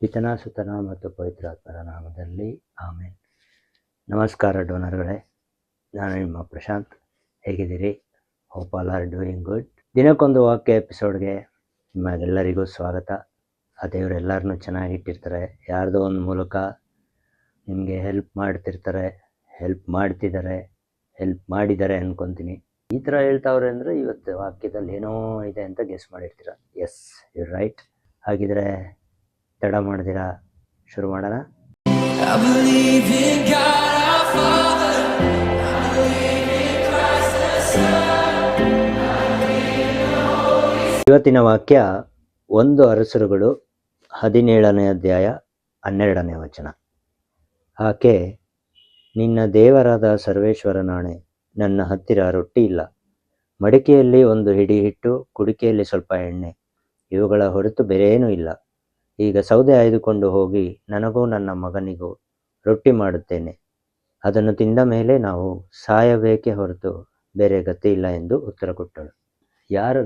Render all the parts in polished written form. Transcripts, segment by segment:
ಪಿತನ ಸುತನ ಮತ್ತು ಪವಿತ್ರಾತ್ಮರ ನಾಮದಲ್ಲಿ ಆಮೇನ್. ನಮಸ್ಕಾರ ಡೋನರ್ಗಳೇ, ನಾನು ನಿಮ್ಮ ಪ್ರಶಾಂತ್. ಹೇಗಿದ್ದೀರಿ? Hope all are doing good. ದಿನಕ್ಕೊಂದು ವಾಕ್ಯ ಎಪಿಸೋಡ್ಗೆ ನಿಮಗೆಲ್ಲರಿಗೂ ಸ್ವಾಗತ. ಆ ದೇವರೆಲ್ಲರನ್ನೂ ಚೆನ್ನಾಗಿಟ್ಟಿರ್ತಾರೆ. ಯಾರ್ದೋ ಒಂದು ಮೂಲಕ ನಿಮಗೆ ಹೆಲ್ಪ್ ಮಾಡ್ತಿರ್ತಾರೆ, ಹೆಲ್ಪ್ ಮಾಡಿದ್ದಾರೆ ಅಂದ್ಕೊತೀನಿ. ಈ ಥರ ಹೇಳ್ತಾವ್ರೆ ಅಂದರೆ ಇವತ್ತು ವಾಕ್ಯದಲ್ಲಿ ಏನೋ ಇದೆ ಅಂತ ಗೆಸ್ ಮಾಡಿರ್ತೀರ. Yes, you right. ಹಾಗಿದ್ರೆ ತಡ ಮಾಡ್ದಿರಾ ಶುರು ಮಾಡೋಣ. ಇವತ್ತಿನ ವಾಕ್ಯ 1 ಅರಸರುಗಳು 17ನೇ ಅಧ್ಯಾಯ 12ನೇ ವಚನ. ಆಕೆ, ನಿನ್ನ ದೇವರಾದ ಸರ್ವೇಶ್ವರನಾಣೆ, ನನ್ನ ಹತ್ತಿರ ರೊಟ್ಟಿ ಇಲ್ಲ, ಮಡಿಕೆಯಲ್ಲಿ ಒಂದು ಹಿಡಿ ಹಿಟ್ಟು, ಕುಡಿಕೆಯಲ್ಲಿ ಸ್ವಲ್ಪ ಎಣ್ಣೆ, ಇವುಗಳ ಹೊರತು ಬೇರೇನೂ ಇಲ್ಲ. ಈಗ ಸೌದೆ ಆಯ್ದುಕೊಂಡು ಹೋಗಿ ನನಗೂ ನನ್ನ ಮಗನಿಗೂ ರೊಟ್ಟಿ ಮಾಡುತ್ತೇನೆ. ಅದನ್ನು ತಿಂದ ಮೇಲೆ ನಾವು ಸಾಯಬೇಕೇ ಹೊರತು ಬೇರೆ ಗತಿ ಇಲ್ಲ ಎಂದು ಉತ್ತರ ಕೊಟ್ಟಳು. ಯಾರು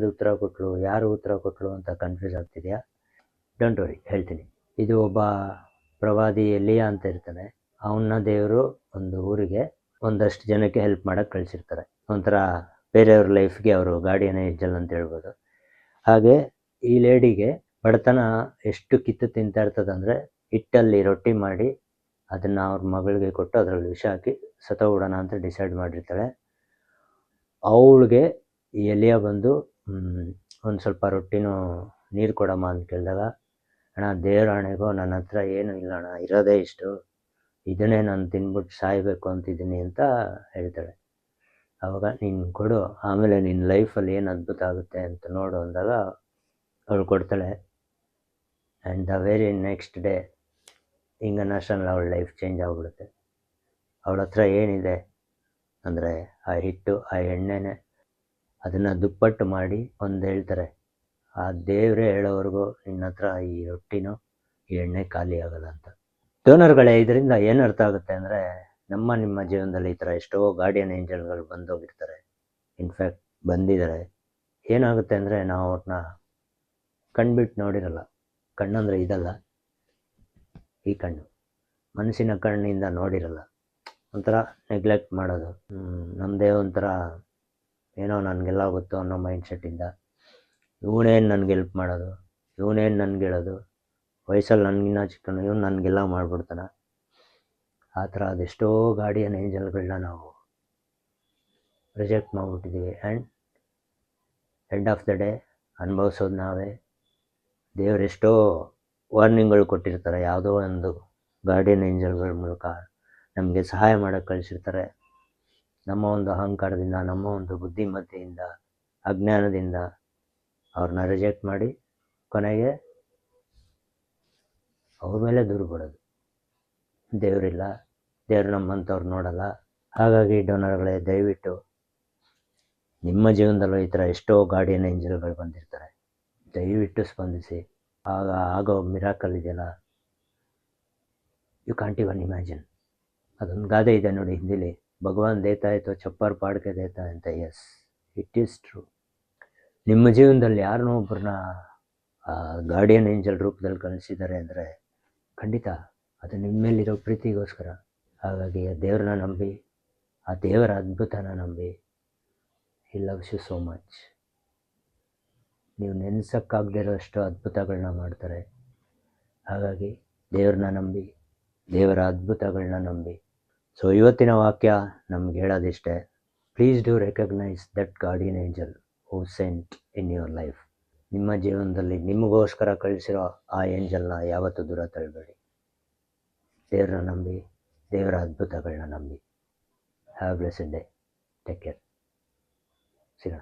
ಉತ್ತರ ಕೊಟ್ಟಳು ಅಂತ ಕನ್ಫ್ಯೂಸ್ ಆಗ್ತಿದೆಯಾ? ಡೋಂಟ್ ವರಿ, ಹೇಳ್ತೀನಿ. ಇದು ಒಬ್ಬ ಪ್ರವಾದಿ ಎಲಿಯಾ ಅಂತ ಇರ್ತಾನೆ. ಅವನ ದೇವರು ಒಂದು ಊರಿಗೆ ಒಂದಷ್ಟು ಜನಕ್ಕೆ ಹೆಲ್ಪ್ ಮಾಡೋಕ್ಕೆ ಕಳಿಸಿರ್ತಾರೆ. ಒಂಥರ ಬೇರೆಯವ್ರ ಲೈಫ್ಗೆ ಅವರು ಗಾರ್ಡಿಯನ್ ಏಂಜಲ್ ಅಂತ ಹೇಳ್ಬೋದು. ಹಾಗೆ ಈ ಲೇಡಿಗೆ ಬಡತನ ಎಷ್ಟು ಕಿತ್ತು ತಿಂತಾ ಇರ್ತದಂದರೆ, ಹಿಟ್ಟಲ್ಲಿ ರೊಟ್ಟಿ ಮಾಡಿ ಅದನ್ನು ಅವ್ರ ಮಗಳಿಗೆ ಕೊಟ್ಟು ಅದರಲ್ಲಿ ವಿಷ ಹಾಕಿ ಸತ್ತೋಗ್ಬಿಡೋಣ ಅಂತ ಡಿಸೈಡ್ ಮಾಡಿರ್ತಾಳೆ. ಅವಳಿಗೆ ಈ ಎಲಿಯ ಬಂದು ಒಂದು ಸ್ವಲ್ಪ ರೊಟ್ಟಿನೂ ನೀರು ಕೊಡಮ್ಮ ಅಂತ ಕೇಳಿದಾಗ, ಅಣ್ಣ ದೇವ್ರ ಆಣೆಗೂ ನನ್ನ ಹತ್ರ ಏನೂ ಇಲ್ಲ ಅಣ್ಣ, ಇರೋದೇ ಇಷ್ಟು, ಇದನ್ನೇ ನಾನು ತಿನ್ಬಿಟ್ಟು ಸಾಯಬೇಕು ಅಂತಿದ್ದೀನಿ ಅಂತ ಹೇಳ್ತಾಳೆ. ಆವಾಗ ನೀನು ಕೊಡು, ಆಮೇಲೆ ನಿನ್ನ ಲೈಫಲ್ಲಿ ಏನು ಅದ್ಭುತ ಆಗುತ್ತೆ ಅಂತ ನೋಡು ಅಂದಾಗ ಅವಳು ಕೊಡ್ತಾಳೆ. And the very next day ಹಿಂಗನ್ನಷ್ಟರಲ್ಲಿ ಅವಳ ಲೈಫ್ ಚೇಂಜ್ ಆಗಿಬಿಡುತ್ತೆ. ಅವಳ ಹತ್ರ ಏನಿದೆ ಅಂದರೆ ಆ ಹಿಟ್ಟು, ಆ ಎಣ್ಣೆನೇ, ಅದನ್ನು ದುಪ್ಪಟ್ಟು ಮಾಡಿ ಒಂದು ಹೇಳ್ತಾರೆ, ಆ ದೇವರೇ ಹೇಳೋವರೆಗೂ ನಿನ್ನ ಹತ್ರ ಈ ರೊಟ್ಟಿನೂ ಈ ಎಣ್ಣೆ ಖಾಲಿ ಆಗೋಲ್ಲ ಅಂತ. ಡೋನರ್ಗಳೇ, ಇದರಿಂದ ಏನು ಅರ್ಥ ಆಗುತ್ತೆ ಅಂದರೆ, ನಿಮ್ಮ ಜೀವನದಲ್ಲಿ ಈ ಥರ ಎಷ್ಟೋ ಗಾರ್ಡಿಯನ್ ಏಂಜಲ್ಗಳು ಬಂದೋಗಿರ್ತಾರೆ. ಇನ್ಫ್ಯಾಕ್ಟ್ ಬಂದಿದ್ದಾರೆ. ಏನಾಗುತ್ತೆ ಅಂದರೆ, ನಾವು ಅವ್ರನ್ನ ಕಣ್ಬಿಟ್ಟು ನೋಡಿರಲ್ಲ. ಕಣ್ಣಂದರೆ ಇದಲ್ಲ, ಈ ಕಣ್ಣು, ಮನಸ್ಸಿನ ಕಣ್ಣಿಂದ ನೋಡಿರಲ್ಲ. ಒಂಥರ ನೆಗ್ಲೆಕ್ಟ್ ಮಾಡೋದು, ನಮ್ಮದೇ ಒಂಥರ ಏನೋ ನನಗೆಲ್ಲ ಗೊತ್ತು ಅನ್ನೋ ಮೈಂಡ್ಸೆಟ್ಟಿಂದ ಇವನೇನು ನನಗೆ ಹೆಲ್ಪ್ ಮಾಡೋದು, ಇವನೇನು ನನಗೆ ಹೇಳೋದು, ವಯಸ್ಸಲ್ಲಿ ನನಗಿನ್ನ ಚಿಕ್ಕನು, ಇವನು ನನಗೆಲ್ಲ ಮಾಡ್ಬಿಡ್ತಾನೆ. ಆ ಥರ ಅದೆಷ್ಟೋ ಗಾರ್ಡಿಯನ್ ಏಂಜಲ್ಗಳನ್ನ ನಾವು ರಿಜೆಕ್ಟ್ ಮಾಡಿಬಿಟ್ಟಿದ್ದೀವಿ. And end of the day ಅನುಭವಿಸೋದು ನಾವೇ. ದೇವರೆಷ್ಟೋ ವಾರ್ನಿಂಗ್ಗಳು ಕೊಟ್ಟಿರ್ತಾರೆ, ಯಾವುದೋ ಒಂದು ಗಾರ್ಡಿಯನ್ ಏಂಜಲ್ಗಳ ಮೂಲಕ ನಮಗೆ ಸಹಾಯ ಮಾಡೋಕ್ಕೆ ಕಳಿಸಿರ್ತಾರೆ. ನಮ್ಮ ಒಂದು ಅಹಂಕಾರದಿಂದ, ನಮ್ಮ ಒಂದು ಬುದ್ಧಿಮತ್ತೆಯಿಂದ, ಅಜ್ಞಾನದಿಂದ ಅವ್ರನ್ನ ರಿಜೆಕ್ಟ್ ಮಾಡಿ ಕೊನೆಗೆ ಅವ್ರ ಮೇಲೆ ದೂರು ಬಿಡೋದು. ದೇವರಿಲ್ಲ, ದೇವರು ನಮ್ಮಂಥವ್ರು ನೋಡಲ್ಲ. ಹಾಗಾಗಿ ಡೋನರ್ಗಳೇ, ದಯವಿಟ್ಟು ನಿಮ್ಮ ಜೀವನದಲ್ಲೂ ಈ ಥರ ಎಷ್ಟೋ ಗಾರ್ಡಿಯನ್ ಏಂಜಲ್ಗಳು ಬಂದಿರ್ತಾರೆ. ದಯವಿಟ್ಟು ಸ್ಪಂದಿಸಿ. ಆಗ ಆಗೋ ಮಿರಾಕಲ್ ಇದೆಯಲ್ಲ, ಯು ಕಾಂಟ್ ಇವನ್ ಇಮ್ಯಾಜಿನ್. ಅದೊಂದು ಗಾದೆ ಇದೆ ನೋಡಿ ಹಿಂದಿಲಿ, ಭಗವಾನ್ ದೇತಾ ಇತ್ತು ಚಪ್ಪರ್ ಪಾಡ್ಕೆ ದೇತಾ ಅಂತ. Yes, it is true. ನಿಮ್ಮ ಜೀವನದಲ್ಲಿ ಯಾರನ್ನೋ ಒಬ್ಬರನ್ನ ಗಾರ್ಡಿಯನ್ ಏಂಜಲ್ ರೂಪದಲ್ಲಿ ಕಳಿಸಿದ್ದಾರೆ ಅಂದರೆ ಖಂಡಿತ ಅದು ನಿಮ್ಮ ಮೇಲಿರೋ ಪ್ರೀತಿಗೋಸ್ಕರ. ಹಾಗಾಗಿ ಆ ದೇವ್ರನ್ನ ನಂಬಿ, ಆ ದೇವರ ಅದ್ಭುತನ ನಂಬಿ. He loves you so much. ನೀವು ನೆನೆಸೋಕ್ಕಾಗದೇ ಇರೋಷ್ಟು ಅದ್ಭುತಗಳನ್ನ ಮಾಡ್ತಾರೆ. ಹಾಗಾಗಿ ದೇವ್ರನ್ನ ನಂಬಿ, ದೇವರ ಅದ್ಭುತಗಳನ್ನ ನಂಬಿ. ಸೊ ಇವತ್ತಿನ ವಾಕ್ಯ ನಮ್ಗೆ ಹೇಳೋದಿಷ್ಟೇ, please do recognise that guardian angel who sent in your life. ನಿಮ್ಮ ಜೀವನದಲ್ಲಿ ನಿಮಗೋಸ್ಕರ ಕಳಿಸಿರೋ ಆ ಏಂಜಲ್ನ ಯಾವತ್ತೂ ದೂರ ತಳ್ಳಬೇಡಿ. ದೇವ್ರನ್ನ ನಂಬಿ, ದೇವರ ಅದ್ಭುತಗಳನ್ನ ನಂಬಿ. Have blessed day. Take care. ಸಿಗೋಣ.